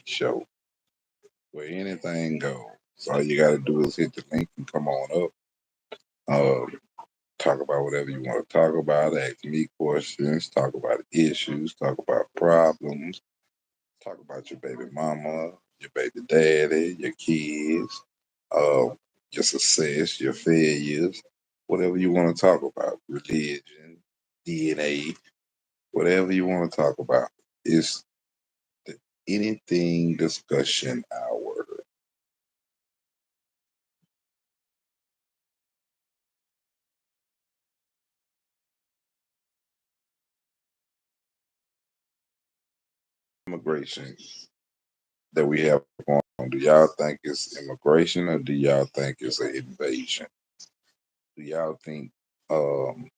show where anything goes. All you got to do is hit the link and come on up. Uh, talk about whatever you want to talk about. Ask me questions. Talk about issues. Talk about problems. Talk about your baby mama, your baby daddy, your kids, uh, your success, your failures, whatever you want to talk about. Religion, DNA, whatever you want to talk about. It's the anything discussion hour. Immigration that we have going on. Do y'all think it's immigration or do y'all think it's an invasion? Do y'all think um,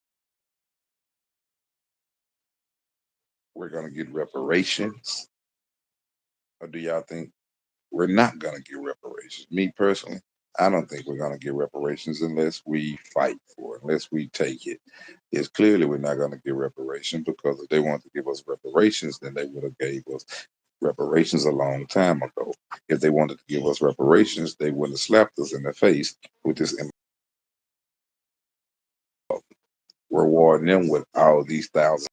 we're going to get reparations or do y'all think we're not going to get reparations? Me personally, I don't think we're going to get reparations unless we fight for it, unless we take it. It's clearly we're not going to get reparations because if they wanted to give us reparations, then they would have gave us reparations a long time ago. If they wanted to give us reparations, they would have slapped us in the face with this rewarding them with all these thousands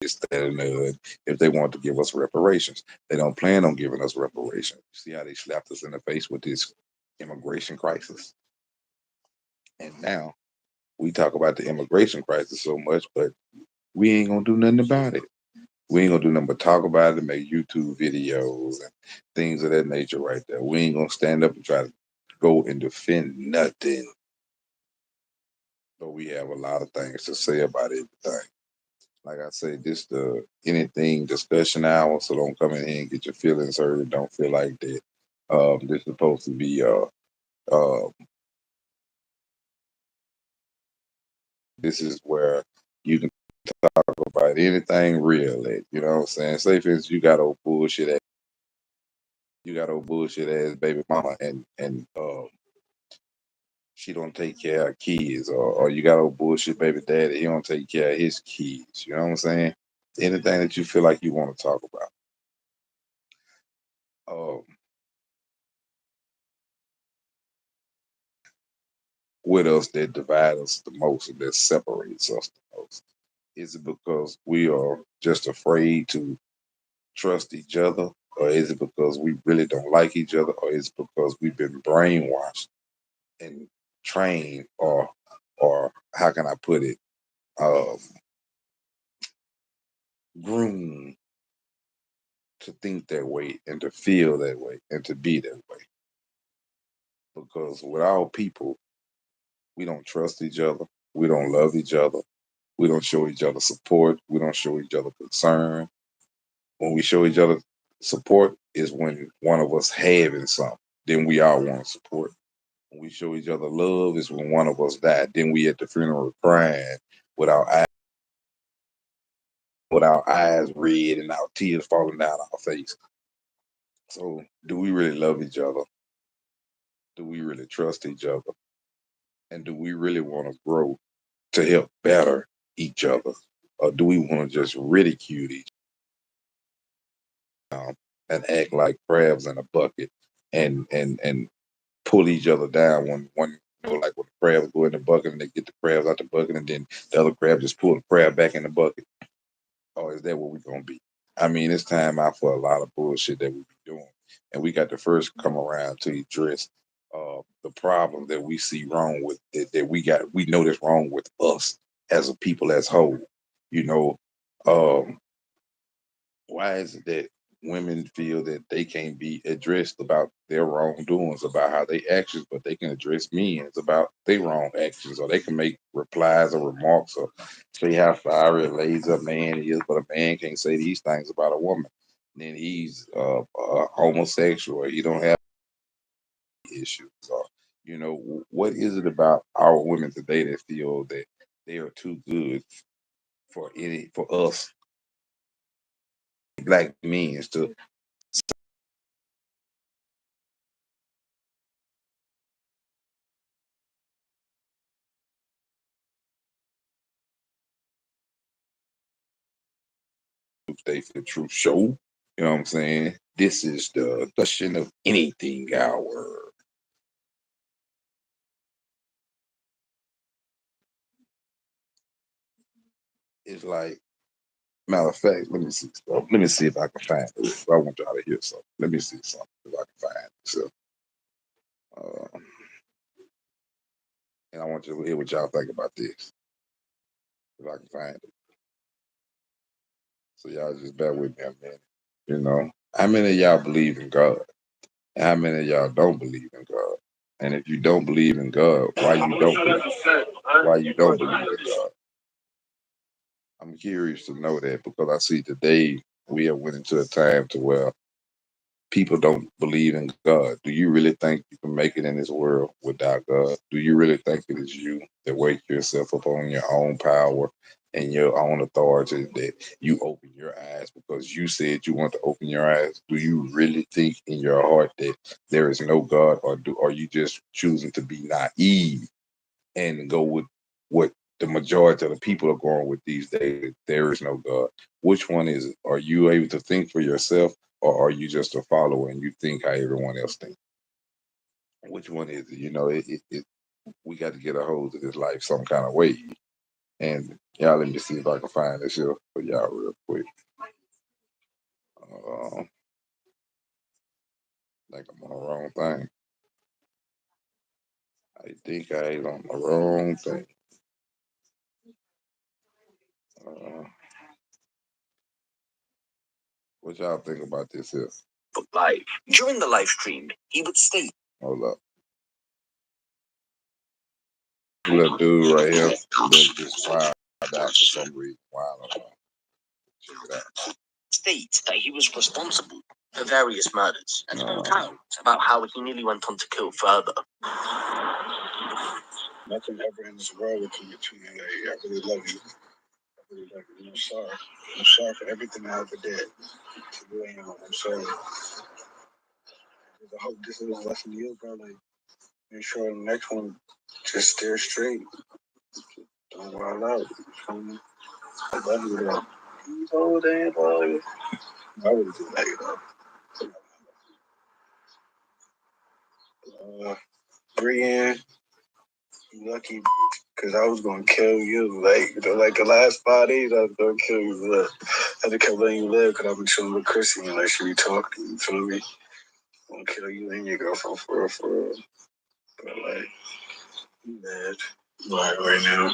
this, that, and the other if they want to give us reparations. They don't plan on giving us reparations. See how they slapped us in the face with this immigration crisis. And now we talk about the immigration crisis so much, but we ain't gonna do nothing about it. We ain't gonna do nothing but talk about it and make YouTube videos and things of that nature right there. We ain't gonna stand up and try to go and defend nothing. But we have a lot of things to say about everything. Like I say, this the anything discussion hour, so don't come in here and get your feelings hurt. Don't feel like that. This is supposed to be uh this is where you can talk about anything real. You know what I'm saying? Say for instance, you got old bullshit ass baby mama, and she don't take care of her kids, or you got old bullshit baby daddy, he don't take care of his kids. You know what I'm saying? Anything that you feel like you want to talk about. Um, what else that divides us the most and that separates us the most? Is it because we are just afraid to trust each other, or is it because we really don't like each other, or is it because we've been brainwashed and trained, or how can I put it, um, groomed to think that way and to feel that way and to be that way? Because with our people, we don't trust each other, we don't love each other, we don't show each other support, we don't show each other concern. When we show each other support is when one of us having something, then we all want to support. When we show each other love is when one of us died. Then we at the funeral crying with our eyes red and our tears falling down our face. So do we really love each other? Do we really trust each other? And do we really want to grow to help better each other? Or do we want to just ridicule each other and act like crabs in a bucket and pull each other down when like when the crabs go in the bucket and they get the crabs out the bucket and then the other crab just pull the crab back in the bucket? Or is that what we're gonna be? I mean, it's time out for a lot of bullshit that we be doing, and we got to first come around to address the problem that we see wrong with that we know that's wrong with us as a people as whole. You know, um, why is it that women feel that they can't be addressed about their wrongdoings, about how they actions, but they can address men about their wrong actions, or they can make replies or remarks or say how sorry a lazy a man is, but a man can't say these things about a woman. And then he's homosexual, or he don't have issues, or what is it about our women today that feel that they are too good for us black men to Theyfeartruth show? You know what I'm saying? This is the question of anything hour. It's like, matter of fact, let me see. Let me see if I can find it. I want y'all to hear something. Let me see something if I can find it. So, uh, and I want you to hear what y'all think about this. If I can find it. So y'all just bear with me a minute. You know, how many of y'all believe in God? And how many of y'all don't believe in God? And if you don't believe in God, why you don't believe in God? I'm curious to know that because I see today we have went into a time to where people don't believe in God. Do you really think you can make it in this world without God? Do you really think it is you that wake yourself up on your own power and your own authority that you open your eyes because you said you want to open your eyes? Do you really think in your heart that there is no God, or are you just choosing to be naive and go with what the majority of the people are going with these days? There is no God. Which one is it? Are you able to think for yourself, or are you just a follower and you think how everyone else thinks? Which one is it? You know, we got to get a hold of this life some kind of way. And y'all, let me see if I can find this here for y'all real quick. I think I'm on the wrong thing. I think I ain't on the wrong thing. Uh, what y'all think about this here? Live. During the live stream, he would state. Hold up. Little dude right here that just wild out for some reason. Wild out. Check it out. State that he was responsible for various murders and spoke out about how he nearly went on to kill further. Nothing ever in this world will come between you. I really love you. I really love you. I'm sorry. I'm sorry for everything I ever did to you, anyone. I'm sorry. I hope this is a lesson to you, bro. Like, make sure the next one just steer straight. Don't wild out. I love you, though. He's old damn boy. I would do that, though. Brienne, you lucky, because I was going to kill you. Like the last 5 days, I was going to kill you. Look, I just kept letting you live because I've been chilling with Chrissy and like she be talking. You feel me? I'm going to kill you and your girlfriend for real, for real. But like, you mad. Right now.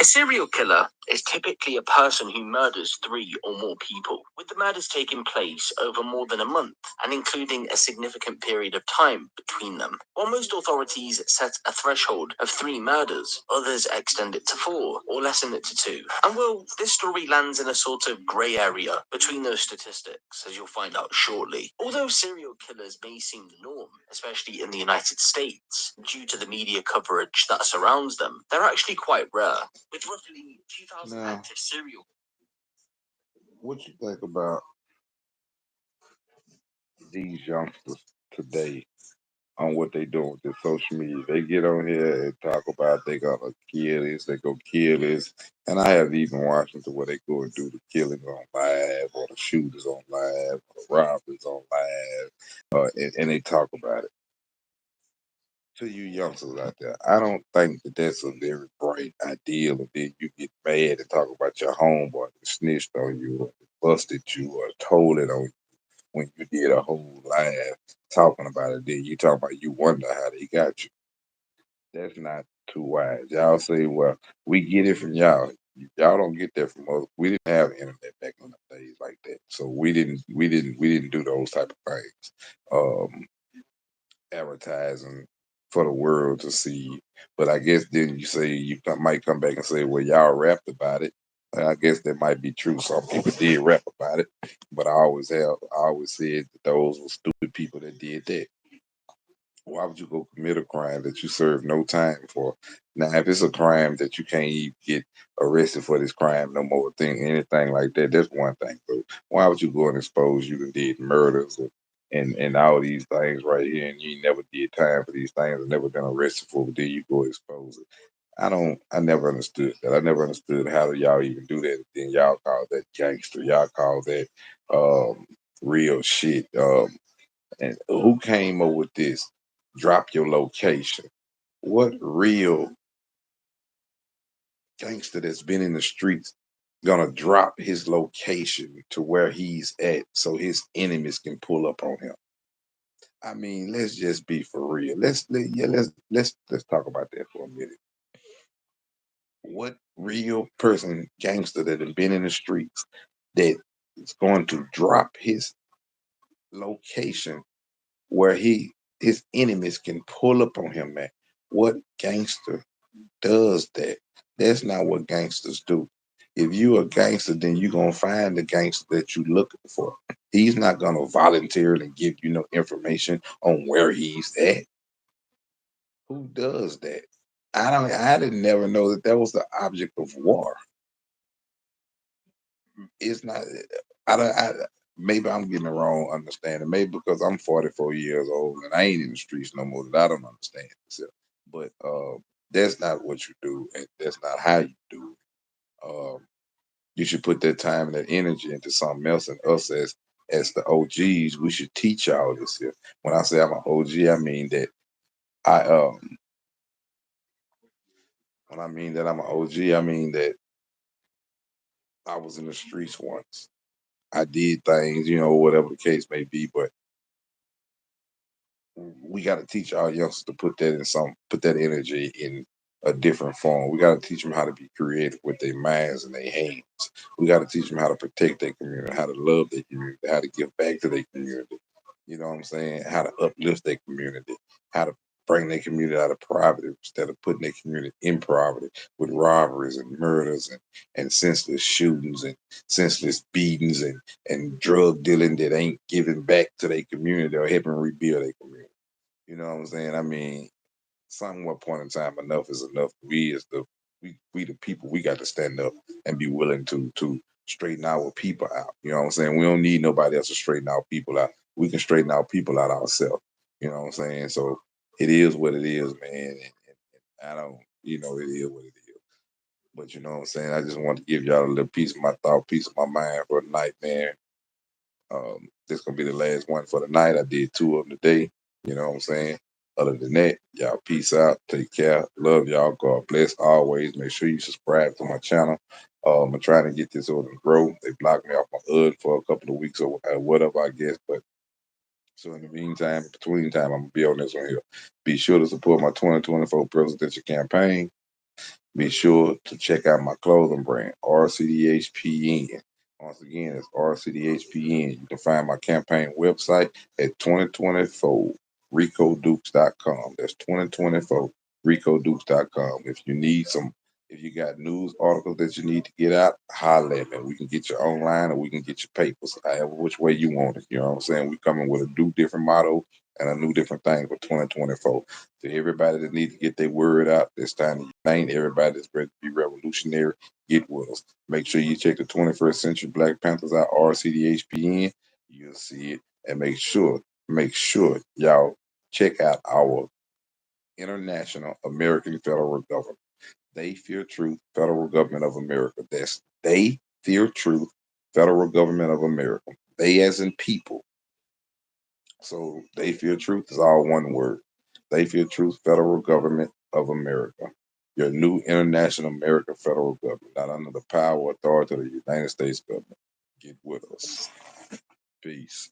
A serial killer is typically a person who murders 3 or more people, with the murders taking place over more than a month and including a significant period of time between them. While most authorities set a threshold of 3 murders, others extend it to 4 or lessen it to 2. And well, this story lands in a sort of grey area between those statistics, as you'll find out shortly. Although serial killers may seem the norm, especially in the United States, due to the media coverage that surrounds them, they're actually quite rare. With roughly 2,000 active serial. What you think about these youngsters today on what they doing with their social media? They get on here and talk about they gonna kill this, they go kill this, and I have even watched them to where they go and do the killings on live, or the shooters on live, or the robbers on live, and they talk about it. To you youngsters out there, I don't think that that's a very bright idea. And then you get mad and talk about your homeboy that snitched on you, or busted you, or told it on you when you did a whole live talking about it. Then you talk about you wonder how they got you. That's not too wise. Y'all say, well, we get it from y'all. Y'all don't get that from us. We didn't have internet back in the days like that, so we didn't do those type of things. Um, Advertising for the world to see. But I guess then you say might come back and say, well, y'all rapped about it. And I guess that might be true. Some people did rap about it, but I always said that those were stupid people that did that. Why would you go commit a crime that you serve no time for? Now, if it's a crime that you can't even get arrested for this crime no more, anything like that, that's one thing. But why would you go and expose you and did murders and all these things right here, and you never did time for these things and never been arrested for, but then you go expose it? I never understood that. I never understood how do y'all even do that. Then y'all call that gangster. Y'all call that real shit. And who came up with this? Drop your location. What real gangster that's been in the streets gonna drop his location to where he's at so his enemies can pull up on him? I mean, let's just be for real. Let's talk about that for a minute. What real person, gangster that have been in the streets that is going to drop his location where his enemies can pull up on him, man? What gangster does that? That's not what gangsters do. If you a gangster, then you gonna find the gangster that you looking for. He's not gonna voluntarily give you no information on where he's at. Who does that? I didn't never know that that was the object of war. It's not. I don't. Maybe I'm getting the wrong understanding. Maybe because I'm 44 years old and I ain't in the streets no more, that I don't understand this. But that's not what you do, and that's not how you do it. You should put that time and that energy into something else. And us as the OGs, we should teach y'all this here. When I say I'm an OG, I mean that I when I mean that I'm an OG, I mean that I was in the streets once. I did things, whatever the case may be, but we got to teach our youngsters to put that energy in a different form. We got to teach them how to be creative with their minds and their hands. We got to teach them how to protect their community, how to love their community, how to give back to their community. You know what I'm saying? How to uplift their community, how to bring their community out of poverty instead of putting their community in poverty with robberies and murders and senseless shootings and senseless beatings and drug dealing that ain't giving back to their community or helping rebuild their community. You know what I'm saying? I mean, some what point in time enough is enough. We the people, we got to stand up and be willing to straighten our people out. You know what I'm saying? We don't need nobody else to straighten our people out. We can straighten our people out ourselves. You know what I'm saying? So it is what it is, man. And I don't, it is what it is. But you know what I'm saying? I just want to give y'all a little piece of my thought, piece of my mind for the night, man. This gonna be the last one for the night. I did two of them today. You know what I'm saying? Other than that, y'all peace out. Take care. Love y'all. God bless always. Make sure you subscribe to my channel. I'm trying to get this over and grow. They blocked me off my HUD for a couple of weeks or whatever, I guess. But so in the meantime, between time, I'm gonna be on this one here. Be sure to support my 2024 presidential campaign. Be sure to check out my clothing brand, RCDHPN. Once again, it's RCDHPN. You can find my campaign website at 2024 RicoDukes.com. That's 2024 RicoDukes.com. If you got news articles that you need to get out, holler at me. We can get you online or we can get you papers, however which way you want it. You know what I'm saying? We coming with a new different motto and a new different thing for 2024. To everybody that needs to get their word out, it's time to unite. Everybody that's ready to be revolutionary, get with us. Make sure you check the 21st Century Black Panthers out, RCDHPN. You'll see it. And make sure y'all check out our international American federal government. They Fear Truth, Federal Government of America. That's They Fear Truth, Federal Government of America. They as in people. So They Fear Truth is all one word. They Fear Truth, Federal Government of America. Your new international American federal government, not under the power or authority of the United States government. Get with us. Peace.